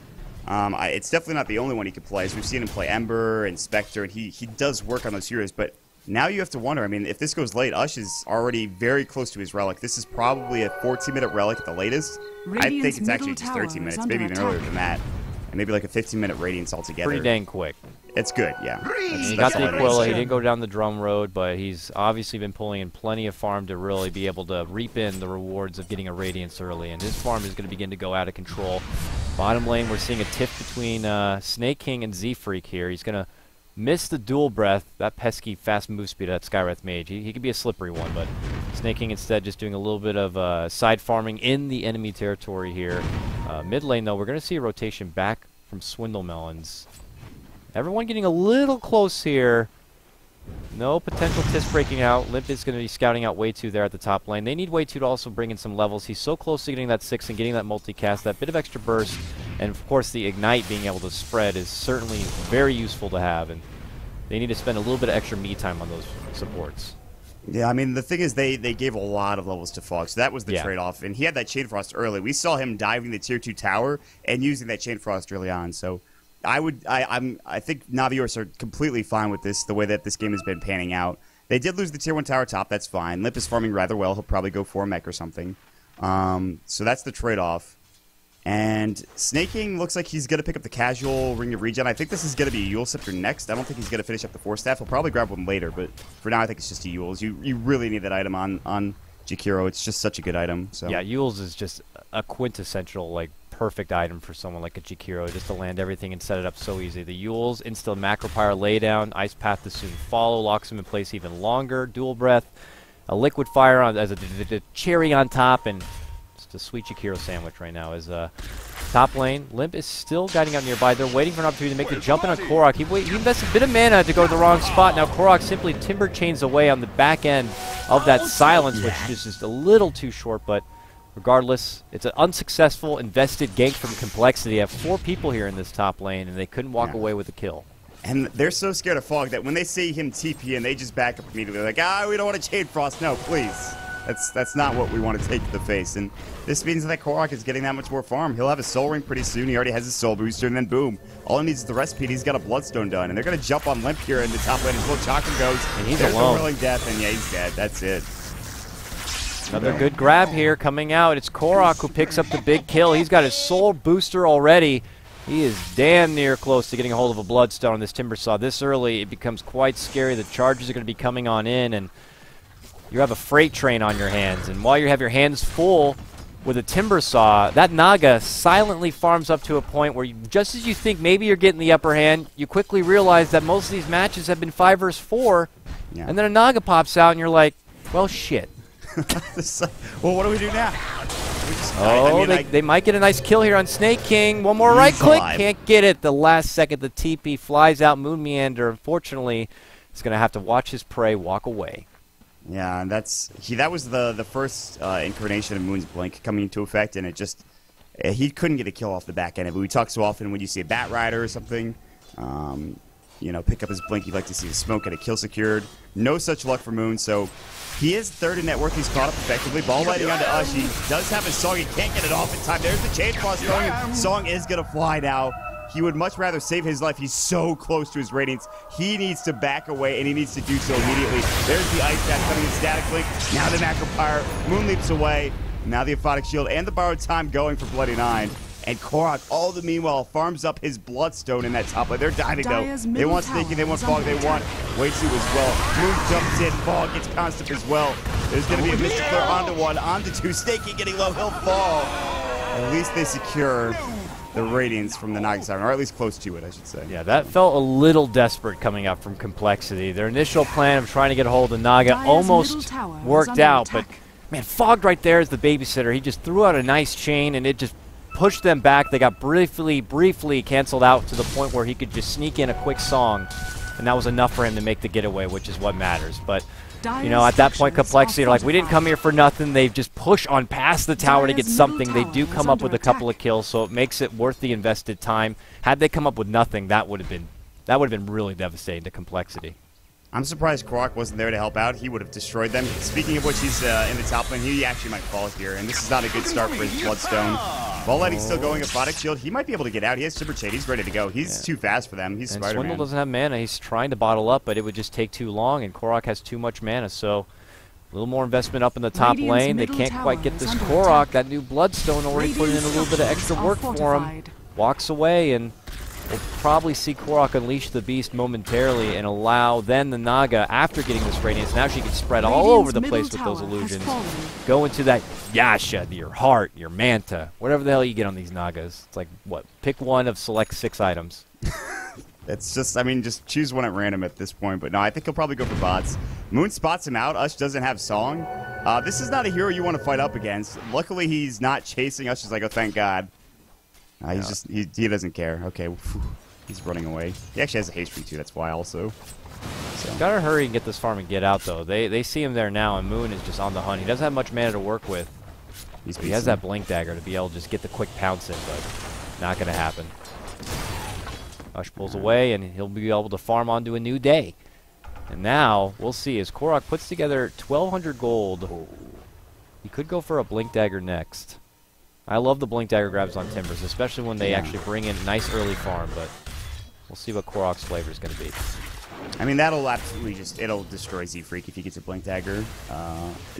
It's definitely not the only one he could play. As we've seen him play Ember and Spectre, and he does work on those heroes. But now you have to wonder, I mean, if this goes late, Ush is already very close to his relic. This is probably a 14-minute relic at the latest. I think Radiant's it's actually middle just tower 13 is minutes, under maybe even attack. earlier than that. And maybe like a 15-minute Radiance altogether. Pretty dang quick. It's good, yeah. He That's got the all it is. Aquila. He didn't go down the drum road, but he's obviously been pulling in plenty of farm to really be able to reap in the rewards of getting a Radiance early. And his farm is going to begin to go out of control. Bottom lane, we're seeing a tiff between Snake King and Z-Freak here. He's going to miss the dual breath, that pesky fast move speed of that Skywrath Mage. He could be a slippery one, but Snake King instead just doing a little bit of side farming in the enemy territory here. Mid lane, though, we're going to see a rotation back from Swindle Melons. Everyone getting a little close here. No potential Tis breaking out. Limp is going to be scouting out Way 2 there at the top lane. They need Way 2 to also bring in some levels. He's so close to getting that 6 and getting that multicast, that bit of extra burst, and of course the Ignite being able to spread is certainly very useful to have, and they need to spend a little bit of extra me time on those supports. Yeah, I mean, the thing is they gave a lot of levels to Fog, so that was the Yeah. trade-off. And he had that Chain Frost early. We saw him diving the Tier 2 tower and using that Chain Frost early on, so I think Navi US are completely fine with this, the way that this game has been panning out. They did lose the Tier 1 tower top, that's fine. Limp is farming rather well. He'll probably go for a mech or something. So that's the trade-off. And Snake King looks like he's going to pick up the casual Ring of Regen. I think this is going to be a Eul Scepter next. I don't think he's going to finish up the 4-staff. He'll probably grab one later, but for now I think it's just a Eul's. You really need that item on Jakiro. It's just such a good item. So. Yeah, Yule's is just a quintessential, like, perfect item for someone like a Jakiro, just to land everything and set it up so easy. The Yule's insta Macropyre laydown, Ice Path to soon follow, locks him in place even longer, Dual Breath, a Liquid Fire on, as a cherry on top, and just a sweet Jakiro sandwich right now. As top lane, Limp is still guiding out nearby. They're waiting for an opportunity to make the jump in on Korok. He invested a bit of mana to go to the wrong spot. Now Korok simply timber chains away on the back end of that silence, which is just a little too short, but regardless, it's an unsuccessful invested gank from Complexity. They have 4 people here in this top lane, and they couldn't walk away with a kill. And they're so scared of Fog that when they see him TP and they just back up immediately. Like, we don't want to Chain Frost. No, please. That's not what we want to take to the face. And this means that Korok is getting that much more farm. He'll have his Soul Ring pretty soon. He already has his Soul Booster, and then boom. All he needs is the recipe, and he's got a Bloodstone done. And they're going to jump on Limp here in the top lane as well. Chakra goes. And he's There's alone. the Whirling Death, and yeah, he's dead. That's it. Another good grab here coming out. It's Korok who picks up the big kill. He's got his Soul Booster already. He is damn near close to getting a hold of a Bloodstone on this Timbersaw. This early, it becomes quite scary. The charges are going to be coming on in, and you have a freight train on your hands. And while you have your hands full with a Timbersaw, that Naga silently farms up to a point where just as you think maybe you're getting the upper hand, you quickly realize that most of these matches have been 5 versus 4, and then a Naga pops out, and you're like, well, shit. Well, what do we do now? They might get a nice kill here on Snake King. One more He's right click. alive. Can't get it. The last second, the TP flies out. Moon Meander, unfortunately, is going to have to watch his prey walk away. Yeah, and that was the first incarnation of Moon's Blink coming into effect, and it just he couldn't get a kill off the back end of it. We talk so often when you see a Bat Rider or something, pick up his Blink, you'd like to see the smoke, get a kill secured. No such luck for Moon, so he is third in net worth. He's caught up effectively. Ball lighting onto Ush. He does have his Song. He can't get it off in time. There's the Chain Cross going. Song is going to fly now. He would much rather save his life. He's so close to his ratings. He needs to back away, and he needs to do so immediately. There's the Ice Dash coming in Static Link. Now the Macro Pyre. Moon leaps away. Now the Aphotic Shield and the Borrowed Time going for Bloody Nine. And Korok, all the meanwhile, farms up his Bloodstone in that top lane. They're diving, though. They want Snaky, they want Fog, they want Waitsu as well. Moon jumps in. Fog gets constant as well. There's going to be a Mystic Flare onto one, onto two. Snaky getting low. He'll fall. At least they secure the radiance from the Naga Siren, or at least close to it, I should say. Yeah, that felt a little desperate coming up from Complexity. Their initial plan of trying to get a hold of Naga almost worked out, but man, Fogged right there is the babysitter. He just threw out a nice chain, and it just pushed them back. They got briefly canceled out to the point where he could just sneak in a quick song, and that was enough for him to make the getaway, which is what matters. But at that point, Complexity are like, we didn't come here for nothing. They've just pushed on past the tower to get something. They do come up with a couple of kills, so it makes it worth the invested time. Had they come up with nothing, that would have been really devastating to Complexity. I'm surprised Korok wasn't there to help out. He would have destroyed them. Speaking of which, he's in the top lane. He actually might fall here, and this is not a good start for his Bloodstone. Ball lighting still going. Aphotic Shield. He might be able to get out. He has Super Shade. He's ready to go. He's too fast for them. He's and Spider-Man. Swindle doesn't have mana. He's trying to bottle up, but it would just take too long, and Korok has too much mana, so a little more investment up in the top lane. They can't quite get this Korok. That new Bloodstone already putting in a little bit of extra work for him. Walks away, and we'll probably see Korok unleash the beast momentarily and allow then the Naga, after getting this Radiance, now she can spread all over the place with those illusions. Go into that Yasha, your heart, your Manta, whatever the hell you get on these Nagas. It's like, what, pick one of select 6 items. It's just, just choose one at random at this point. But no, I think he'll probably go for bots. Moon spots him out. Ush doesn't have Song. This is not a hero you want to fight up against. Luckily, he's not chasing Ush. He's like, oh, thank God. He doesn't care. Okay, he's running away. He actually has a haste streak too. That's why also. So. Gotta hurry and get this farm and get out though. They see him there now, and Moon is just on the hunt. He doesn't have much mana to work with. He has that Blink Dagger to be able to just get the quick pounce in, but not gonna happen. Ush pulls away, and he'll be able to farm onto a new day. And now we'll see as Korok puts together 1,200 gold. He could go for a Blink Dagger next. I love the Blink Dagger grabs on Timbers, especially when they actually bring in a nice early farm, but we'll see what Korok's flavor is going to be. That'll absolutely it'll destroy Z-Freak if he gets a Blink Dagger.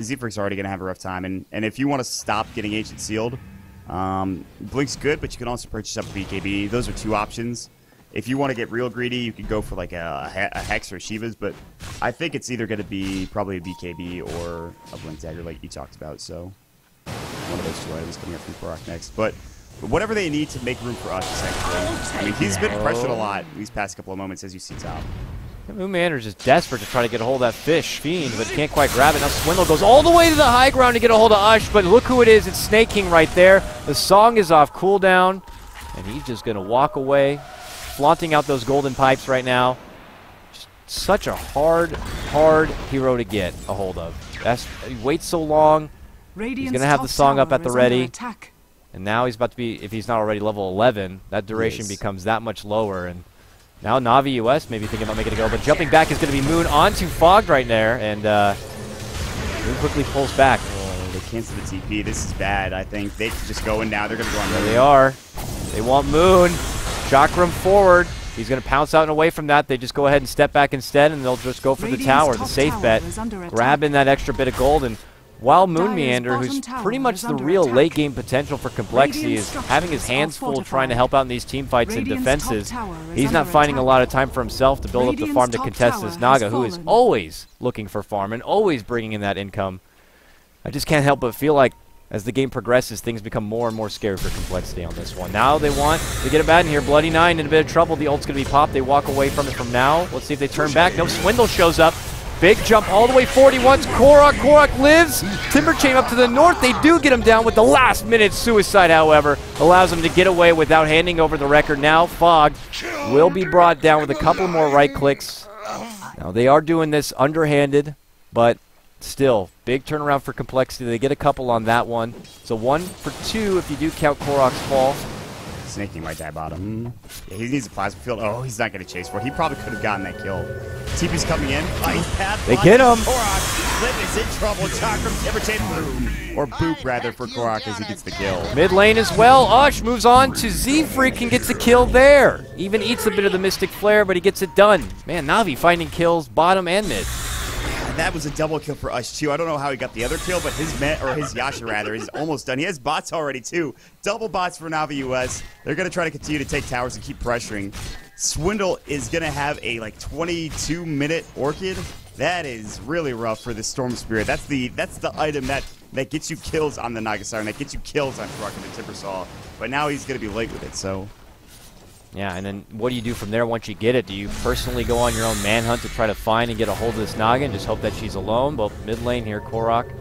Z-Freak's already going to have a rough time, and if you want to stop getting Ancient Sealed, Blink's good, but you can also purchase up a BKB. Those are 2 options. If you want to get real greedy, you could go for like a Hex or Shiva's, but I think it's either going to be probably a BKB or a Blink Dagger like you talked about, so one of those 2 items coming up from Korok next. But whatever they need to make room for us, essentially. He's been pressured a lot these past couple of moments, as you see top. Moon Meander's just desperate to try to get a hold of that fish, Fiend, but can't quite grab it. Now Swindle goes all the way to the high ground to get a hold of Ush, but look who it is. It's Snake King right there. The song is off cooldown, and he's just going to walk away, flaunting out those golden pipes right now. Just such a hard hero to get a hold of. He waits so long. He's going to have the song up at the ready. And now he's about to be, if he's not already level 11, that duration becomes that much lower. And now Navi US maybe thinking about making it go. But jumping back is going to be Moon onto Fogged right there. And Moon quickly pulls back. Oh, they cancel the TP. This is bad, I think. They can just go in now. They're going to go on. There they are. They want Moon. Chakram forward. He's going to pounce out and away from that. They just go ahead and step back instead, and they'll just go for the tower, the safe bet. Grabbing that extra bit of gold. And while Moon Meander, who's pretty much the real late-game potential for Complexity, is having his hands full trying to help out in these team fights and defenses, he's not finding a lot of time for himself to build up the farm to contest this Naga, who is always looking for farm and always bringing in that income. I just can't help but feel like as the game progresses, things become more and more scary for Complexity on this one. Now they want to get it bad in here. Bloody Nine in a bit of trouble. The ult's going to be popped. They walk away from it from now. Let's see if they turn back. No, Swindle shows up. Big jump all the way 41. Korok. Korok lives. Timber Chain up to the north. They do get him down with the last-minute suicide, however. Allows him to get away without handing over the record. Now Fog will be brought down with a couple more right clicks. Now they are doing this underhanded, but still, big turnaround for Complexity. They get a couple on that one. So 1 for 2 if you do count Korok's fall. Snaking might die bottom. Yeah, he needs a plasma field. Oh, he's not going to chase for it. He probably could have gotten that kill. TP's coming in. Ice path. They get him. Korok. Flip is in trouble. Chakram, Timber Chain, boom. Or boop, rather, for Korok as he gets the kill. Mid lane as well. Ush moves on to Z-Freak and gets a kill there. Even eats a bit of the Mystic Flare, but he gets it done. Man, Na'Vi finding kills bottom and mid. That was a double kill for Ush, too. I don't know how he got the other kill, but his Yasha, rather, is almost done. He has bots already, too. Double bots for Na'Vi US. They're going to try to continue to take towers and keep pressuring. Swindle is going to have a, 22-minute Orchid. That is really rough for the Storm Spirit. That's the item that gets you kills on the Naga Siren, that gets you kills on Korok and the Timbersaw. But now he's going to be late with it, so... Yeah, and then what do you do from there once you get it? Do you personally go on your own manhunt to try to find and get a hold of this Naga and just hope that she's alone? Well, mid lane here, Korok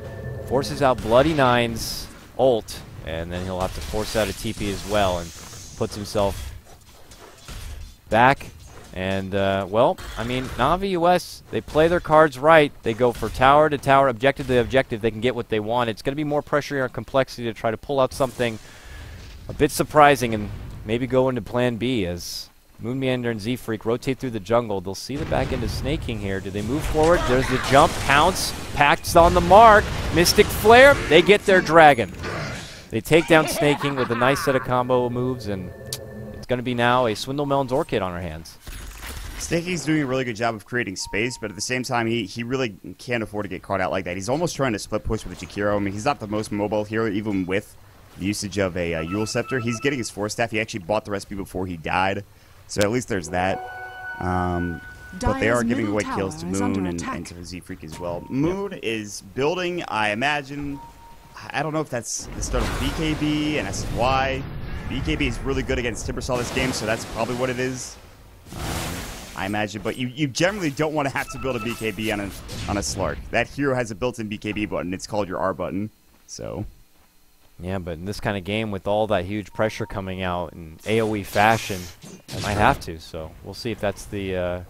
forces out Bloody Nine's ult, and then he'll have to force out a TP as well and puts himself back. And, well, I mean, Na'Vi US, they play their cards right. They go for tower to tower, objective to objective. They can get what they want. It's going to be more pressure on Complexity to try to pull out something a bit surprising and maybe go into plan B as Moon Meander and Z-Freak rotate through the jungle. They'll see the back end of Snaking here. Do they move forward? There's the jump. Pounce. Pact's on the mark. Mystic Flare. They get their dragon. They take down Snaking with a nice set of combo moves, and it's going to be now a Swindle Melon's Orchid on our hands. Snaking's doing a really good job of creating space, but at the same time, he really can't afford to get caught out like that. He's almost trying to split push with the Jakiro. I mean, he's not the most mobile here, even with the usage of a Eul Scepter. He's getting his Force Staff. He actually bought the recipe before he died, so at least there's that. But they are giving away kills to Moon and to Z-Freak as well. Moon is building, I imagine, I don't know if that's the start of BKB and SY. BKB is really good against Timbersaw this game, so that's probably what it is. I imagine, but you generally don't want to have to build a BKB on a Slark. That hero has a built-in BKB button. It's called your R button, so... Yeah, but in this kind of game with all that huge pressure coming out in AoE fashion, I might have to. So we'll see if that's the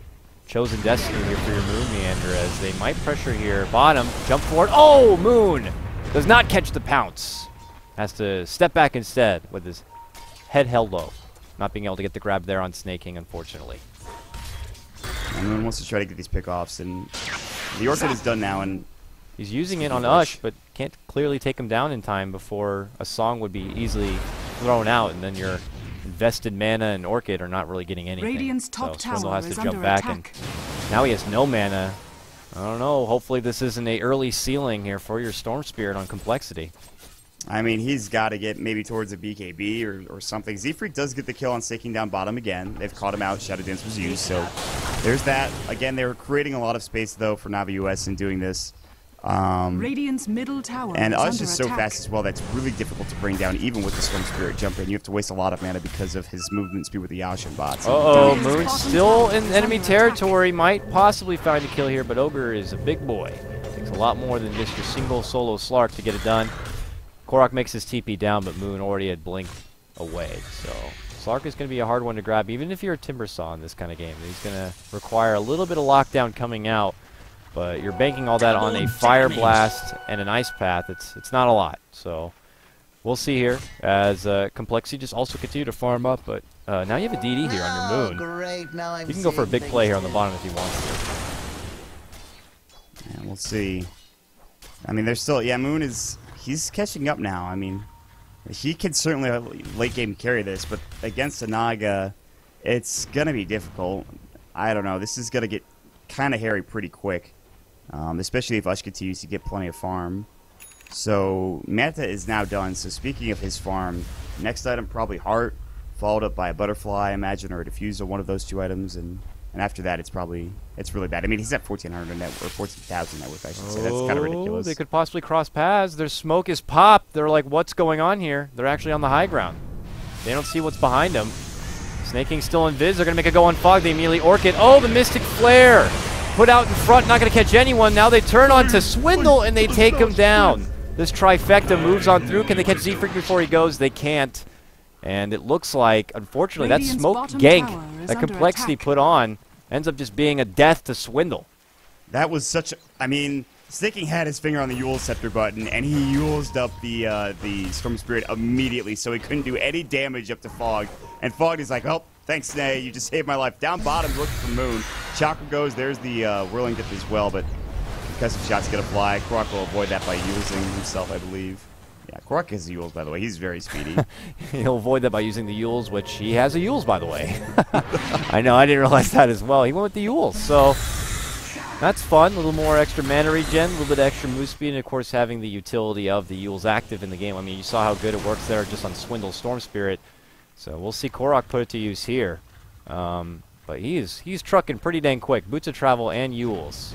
chosen destiny here for your Moon Meander, as they might pressure here. Bottom, jump forward. Oh, Moon does not catch the pounce. Has to step back instead with his head held low. Not being able to get the grab there on Snaking, unfortunately. And Moon wants to try to get these pickoffs, and the Orchid is done now, and he's using it on Ush, but can't clearly take him down in time before a Song would be easily thrown out, and then your invested mana and Orchid are not really getting anything. Radiant's top so Swindle tower has is to jump under back, attack. and now he has no mana. I don't know. Hopefully this isn't a early ceiling here for your Storm Spirit on Complexity. I mean, he's got to get maybe towards a BKB or something. Z-Freak does get the kill on Staking down bottom again. They've caught him out. Shadow Dance was used, so there's that. Again, they were creating a lot of space, though, for Na'Vi US in doing this. Radiant's middle tower And is Ush under is so attack. fast as well, that's really difficult to bring down, even with the Storm Spirit jump in. You have to waste a lot of mana because of his movement speed with the Yasha and bots. Uh-oh, Radiant's Moon's bottom still tower in is enemy under territory. Might possibly find a kill here, but Ogre is a big boy. Takes a lot more than just your single solo Slark to get it done. Korok makes his TP down, but Moon already had blinked away. So Slark is going to be a hard one to grab, even if you're a Timbersaw in this kind of game. He's going to require a little bit of lockdown coming out, but you're banking all that on a Fire Blast and an Ice Path. It's not a lot. So we'll see here as Complexity just also continue to farm up, but now you have a DD here on your Moon. Great. Now I'm You can go for a big seeing play here on the things bottom if he wants to. And we'll see. I mean, there's still... Yeah, Moon is... He's catching up now. I mean, he can certainly late game carry this, but against a Naga, it's going to be difficult. I don't know. This is going to get kind of hairy pretty quick, especially if Ush continues to get plenty of farm. So Manta is now done. So speaking of his farm, next item probably Heart, followed up by a Butterfly, I imagine, or a Diffuser, one of those two items, and after that, it's really bad. I mean, he's at 1,400 net, or 14,000 net worth, I should say. That's kind of ridiculous. They could possibly cross paths. Their smoke is popped. They're like, what's going on here? They're actually on the high ground. They don't see what's behind them. Snaking's still in Viz. They're going to make a go on Fog. They immediately Orchid. Oh, the Mystic Flare. put out in front, not going to catch anyone. Now they turn on to Swindle, and they take him down. This trifecta moves on through. Can they catch Z-Freak before he goes? They can't. And it looks like, unfortunately, that Radiant's smoke bottom gank tower is that under Complexity attack. put on ends up just being a death to Swindle. That was such a, I mean, Snaking had his finger on the Yule Scepter button, and he Yulesed up the Storm Spirit immediately, so he couldn't do any damage up to Fog. And Fog is like, oh, thanks, Snay, you just saved my life. Down bottom, looking for Moon. Chakra goes, there's the Whirling Gift as well, but because of shot's gonna fly, Korok will avoid that by using himself, I believe. Yeah, Korok has Yules, by the way. He's very speedy. He'll avoid that by using the Yules, which he has a Yules, by the way. I know, I didn't realize that as well. He went with the Yules, so that's fun. A little more extra mana regen, a little bit extra move speed, and of course having the utility of the Yules active in the game. I mean, you saw how good it works there just on Swindle Storm Spirit. So we'll see Korok put it to use here. But he's trucking pretty dang quick. Boots of Travel and Yules.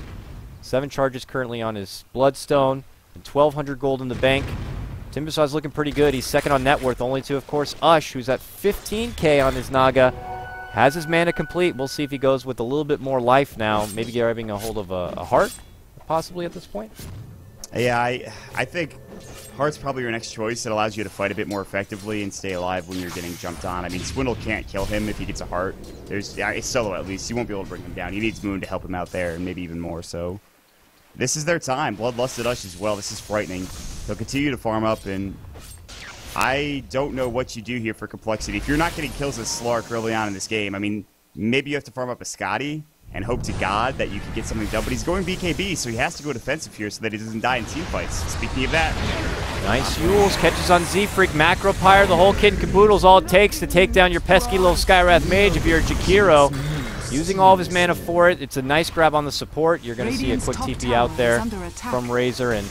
7 charges currently on his Bloodstone, and 1,200 gold in the bank. Timbersaw's looking pretty good. He's second on net worth, only to, of course, Ush, who's at 15k on his Naga. Has his mana complete. We'll see if he goes with a little bit more life now. Maybe grabbing a hold of a heart, possibly, at this point. Yeah, I think Heart's probably your next choice. It allows you to fight a bit more effectively and stay alive when you're getting jumped on. I mean, Swindle can't kill him if he gets a heart. There's solo at least. He won't be able to bring him down. He needs Moon to help him out there, and maybe even more so. This is their time. Bloodlusted Ush as well. This is frightening. They'll continue to farm up, and I don't know what you do here for Complexity. If you're not getting kills as Slark early on in this game, I mean, maybe you have to farm up a Scotty and hope to God that you can get something done. But he's going BKB, so he has to go defensive here so that he doesn't die in team fights. Speaking of that, Nice Yules, catches on Z-Freak, Macro Pyre, the whole kit and caboodle's all it takes to take down your pesky little Skywrath Mage if you're a Jakiro. Using all of his mana for it. It's a nice grab on the support. You're going to see a quick TP out there from Razor, and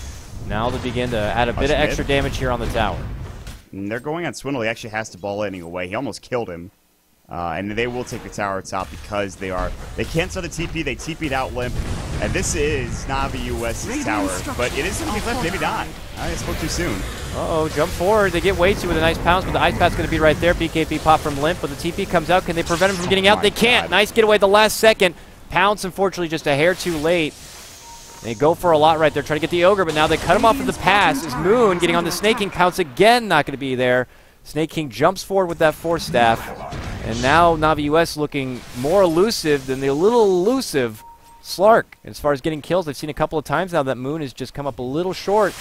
now they begin to add a bit of extra damage here on the tower. and they're going on Swindle. He actually has to ball lightning away. He almost killed him. And they will take the tower top because they can't start the TP. They TP'd out Limp. And this is Navi US's tower. But it is going to be Limp. Maybe not. I spoke too soon. Uh-oh, jump forward. They get way too with a nice pounce, but the Ice Path's going to be right there. BKB pop from Limp, but the TP comes out. Can they prevent him from getting out? They can't. God. Nice getaway at the last second. Pounce, unfortunately, just a hair too late. They go for a lot right there, trying to get the Ogre, but now they cut him off at the pass. Is Moon getting on the Snake King? Pounce again, not going to be there. Snake King jumps forward with that Force Staff. And now Navi US looking more elusive than the little elusive Slark. As far as getting kills, I've seen a couple of times now that Moon has just come up a little short.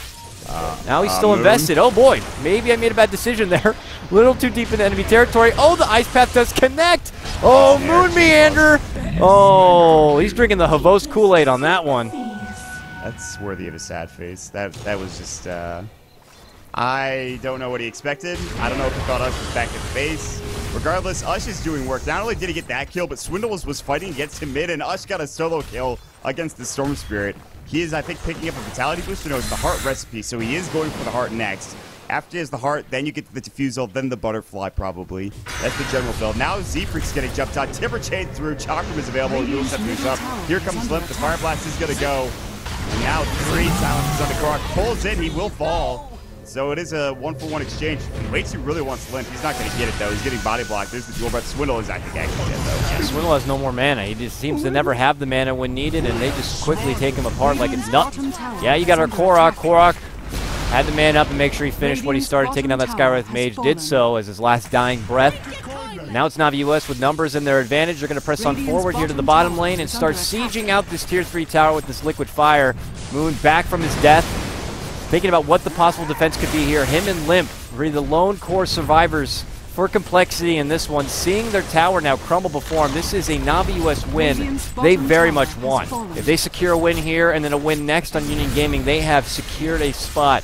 Now he's still Moon. invested. Oh boy, maybe I made a bad decision there. A little too deep into enemy territory. Oh, the Ice Path does connect. Oh, Moon Meander. Oh, he's drinking the Havos Kool-Aid on that one. That's worthy of a sad face. That was just, I don't know what he expected. I don't know if he thought Ush was back at the base. Regardless, Ush is doing work. Not only did he get that kill, but Swindle was fighting against him mid, and Ush got a solo kill against the Storm Spirit. He is, I think, picking up a Vitality Booster. No, it's the Heart recipe, so he is going for the Heart next. After he has the Heart, then you get to the Diffusal, then the Butterfly, probably. That's the general build. Now Z-Freak's getting jumped on. Timber Chain through. Chakram is available. You'll set things up. Here comes Limp. The Fire Blast is going to go. And now 3 silences on the Korok. Pulls in. He will fall. So it is a 1-for-1 exchange. Waitsu really wants Limp. He's not going to get it, though. He's getting body blocked. There's the dual breath. Swindle is, I think, actually dead, though. Yeah, Swindle has no more mana. He just seems to never have the mana when needed, and they just quickly take him apart like it's nothing. Yeah, you got our Korok. Korok had the man up and make sure he finished what he started, taking down that Skywrath Mage. Did so as his last dying breath. Now it's Navi US with numbers in their advantage. They're going to press on forward here to the bottom lane and start sieging out this Tier 3 tower with this Liquid Fire. Moon back from his death, thinking about what the possible defense could be here. Him and Limp, really the lone core survivors for Complexity in this one. Seeing their tower now crumble before them, this is a Navi US win they very much want. If they secure a win here and then a win next on Union Gaming, they have secured a spot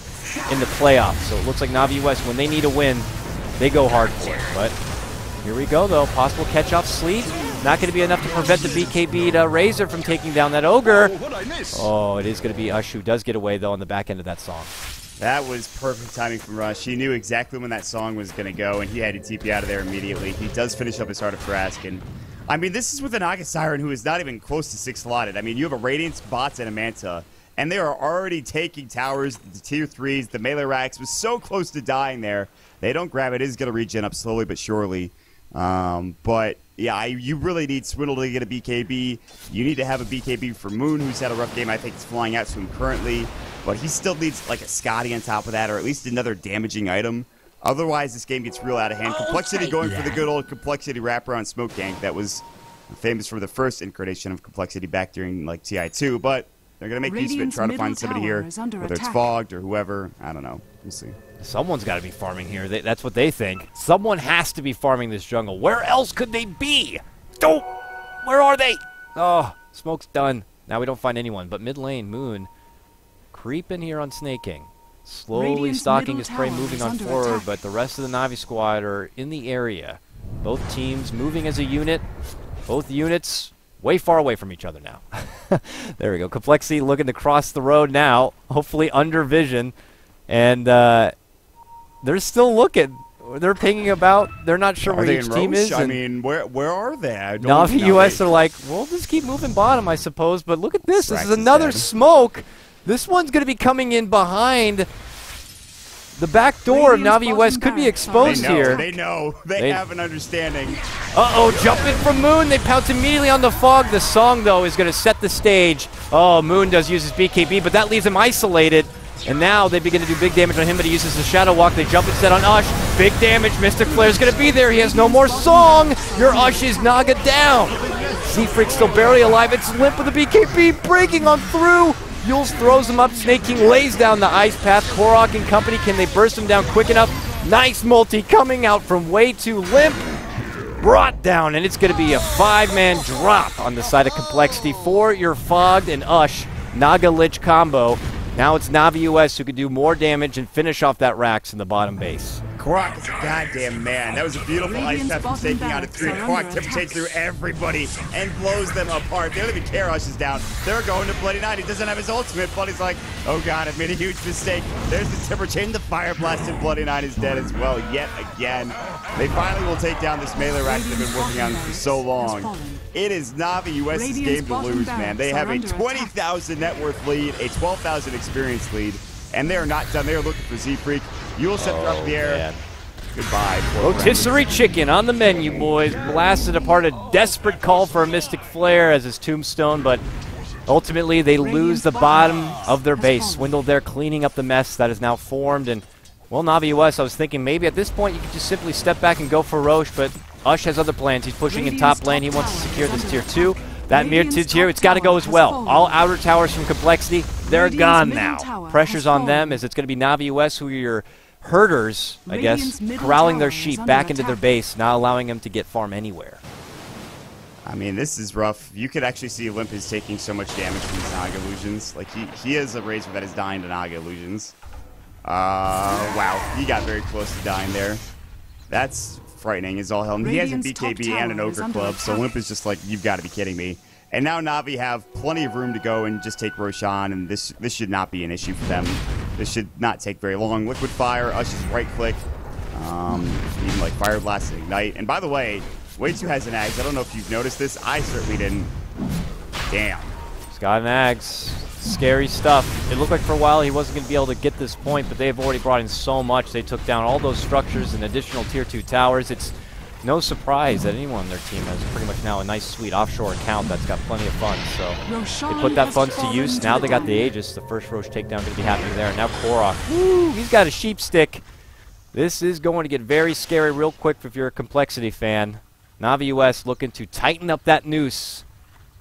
in the playoffs. So it looks like Navi US, when they need a win, they go hard for it. But here we go, though. Possible catch-off sleep. Not going to be enough to prevent the BKB Razor from taking down that Ogre. Oh, it is going to be Ush who does get away, though, on the back end of that song. That was perfect timing from Rush. He knew exactly when that song was going to go, and he had to TP out of there immediately. He does finish up his Heart of Trask, and I mean, this is with an Naga Siren who is not even close to 6 slotted. I mean, you have a Radiance, Bots, and a Manta, and they are already taking towers, the Tier 3s, the melee racks. Was so close to dying there. They don't grab it. It is going to regen up slowly but surely. But Yeah, you really need Swindle to get a BKB. You need to have a BKB for Moon, who's had a rough game. I think it's flying out to him currently. But he still needs like a Scotty on top of that, or at least another damaging item. Otherwise, this game gets real out of hand. Complexity going for the good old Complexity wraparound smoke gank that was famous for the first incarnation of Complexity back during like TI2. But they're going to make use of it, try to find somebody here, whether it's Fogged or whoever. I don't know. We'll see. Someone's got to be farming here. That's what they think. Someone has to be farming this jungle. Where else could they be? Oh, where are they? Oh, smoke's done. Now we don't find anyone. But mid lane, Moon, creeping here on Snake King. Slowly Radiant's stalking middle his prey, tower moving is on under forward. attack. But the rest of the Na'Vi squad are in the area. Both teams moving as a unit. Both units way far away from each other now. There we go. Complexity looking to cross the road now. Hopefully under vision. And they're still looking. They're pinging about. They're not sure where each team is. I mean, where are they? Na'Vi US are like, we'll just keep moving bottom, I suppose. But look at this. This Strax is is another dead. smoke. This one's going to be coming in behind. The back door of Radiant's Na'Vi US bottom could be barracks are exposed They know. here. They know. They have an understanding. Uh-oh, jumping from Moon. They pounce immediately on the Fog. The song, though, is going to set the stage. Oh, Moon does use his BKB, but that leaves him isolated. And now they begin to do big damage on him, but he uses the Shadow Walk. They jump instead on Ush. Big damage. Mystic Flare is going to be there. He has no more song. Your Ush is Naga down. Seafreak's still barely alive. It's Limp with the BKB breaking on through. Yules throws him up. Snake King lays down the Ice Path. Korok and company, can they burst him down quick enough? Nice multi coming out from way too Limp. Brought down, and it's going to be a 5-man drop on the side of Complexity for your Fogged and Ush Naga Lich combo. Now it's Na'Vi US who can do more damage and finish off that Rax in the bottom base. Korok is a goddamn man. That was a beautiful ice Radiant's path from bottom taking out a barracks 3. are Korok under temptates attack. through everybody and blows them apart. They don't even care Ush is down. They're going to Bloody Knight. He doesn't have his ultimate. Bloody's like, oh god, I've made a huge mistake. There's the Timber Chain. The Fire Blast, and Bloody Knight is dead as well yet again. They finally will take down this melee rack they've been working on for so long. It is Na'Vi US's Radiant's game to bottom lose, man. They have barracks a are under 20,000 net worth lead, a 12,000 experience lead, and they are not done. They are looking for Z-Freak. Yule scepter up in the air. Man. Goodbye. poor friend. Rotisserie chicken on the menu, boys. Blasted apart a desperate call for a Mystic Flare as his tombstone, but ultimately they lose the bottom of their base. Swindle there cleaning up the mess that is now formed. And, well, Na'Vi US, I was thinking maybe at this point you could just simply step back and go for Roche, but Ush has other plans. He's pushing in top lane. He wants to secure this tier 2. That mere tier, it's got to go as well. All outer towers from Complexity, they're gone now. Pressure's on them as it's going to be Na'Vi US who are your herders, I guess, Radiant's middle corralling their tower is sheep under back into their attack. base, not allowing them to get farm anywhere. I mean, this is rough. You could actually see Limp is taking so much damage from these Naga illusions. Like, he is a Razor that is dying to Naga illusions. Wow. He got very close to dying there. That's frightening as all hell. And he has a Radiant's top BKB and an tower is Ogre under Club, so attack. Limp is just like, you've got to be kidding me. And now Na'Vi have plenty of room to go and just take Roshan, and this should not be an issue for them. This should not take very long. Liquid Fire, Ush's right click, even like Fire Blast and Ignite. And by the way, Way2 has an Ags. I don't know if you've noticed this. I certainly didn't. Damn. Scott and Ags, scary stuff. It looked like for a while he wasn't going to be able to get this point, but they've already brought in so much. They took down all those structures and additional tier 2 towers. It's no surprise that anyone on their team has pretty much now a nice, sweet offshore account that's got plenty of funds. So they put that funds to use. Now they got the Aegis. The first Roche takedown going to be happening there. And now Korok, woo, he's got a sheep stick. This is going to get very scary real quick if you're a Complexity fan. Na'Vi US looking to tighten up that noose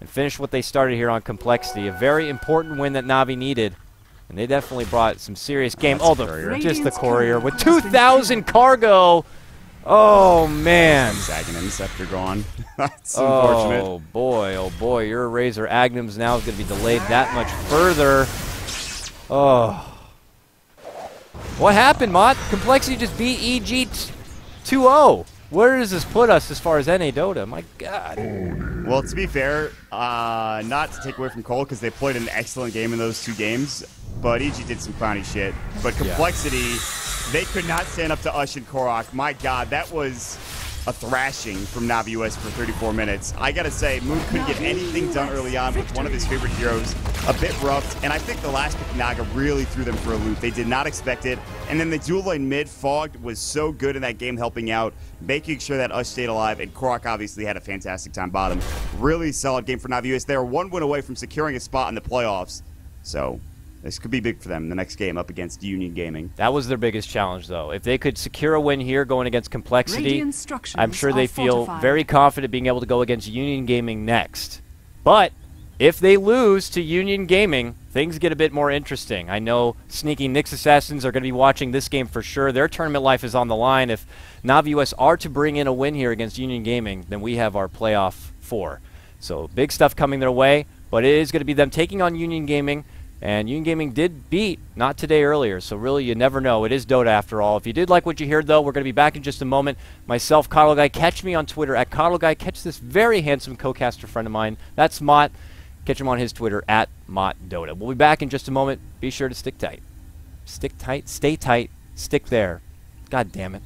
and finish what they started here on Complexity. A very important win that Na'Vi needed. And they definitely brought some serious game. Oh, just the courier with 2,000 cargo. Oh, man. Aghanim Scepter gone. That's unfortunate. Oh, boy. Your Razor Agnums now is going to be delayed that much further. Oh. What happened, Mott? Complexity just beat EG 2-0. Where does this put us as far as NA Dota? My God. Well, to be fair, not to take away from Cole, because they played an excellent game in those 2 games, but EG did some clowny shit. But Complexity, they could not stand up to Ush and Korok. My God, that was a thrashing from Navi US for 34 minutes. I gotta say, Moon couldn't get anything done early on with one of his favorite heroes a bit rough, and I think the last pick Naga really threw them for a loop. They did not expect it, and then the dual lane mid, Fogged was so good in that game helping out, making sure that Us stayed alive, and Korok obviously had a fantastic time bottom. Really solid game for Navi US. They are one win away from securing a spot in the playoffs, so this could be big for them in the next game up against Union Gaming. That was their biggest challenge, though. If they could secure a win here going against Complexity, I'm sure they feel very confident being able to go against Union Gaming next. But if they lose to Union Gaming, things get a bit more interesting. I know Sneaky Nyx Assassins are going to be watching this game for sure. Their tournament life is on the line. If Navi US are to bring in a win here against Union Gaming, then we have our playoff 4. So big stuff coming their way, but it is going to be them taking on Union Gaming. And Union Gaming did beat Not Today earlier, so really you never know. It is Dota after all. If you did like what you heard, though, we're going to be back in just a moment. Myself, Coddle Guy, catch me on Twitter at Coddle Guy. Catch this very handsome co-caster friend of mine. That's Mott. Catch him on his Twitter at MottDota. We'll be back in just a moment. Be sure to stick tight. Stick tight, stay tight, stick there. God damn it.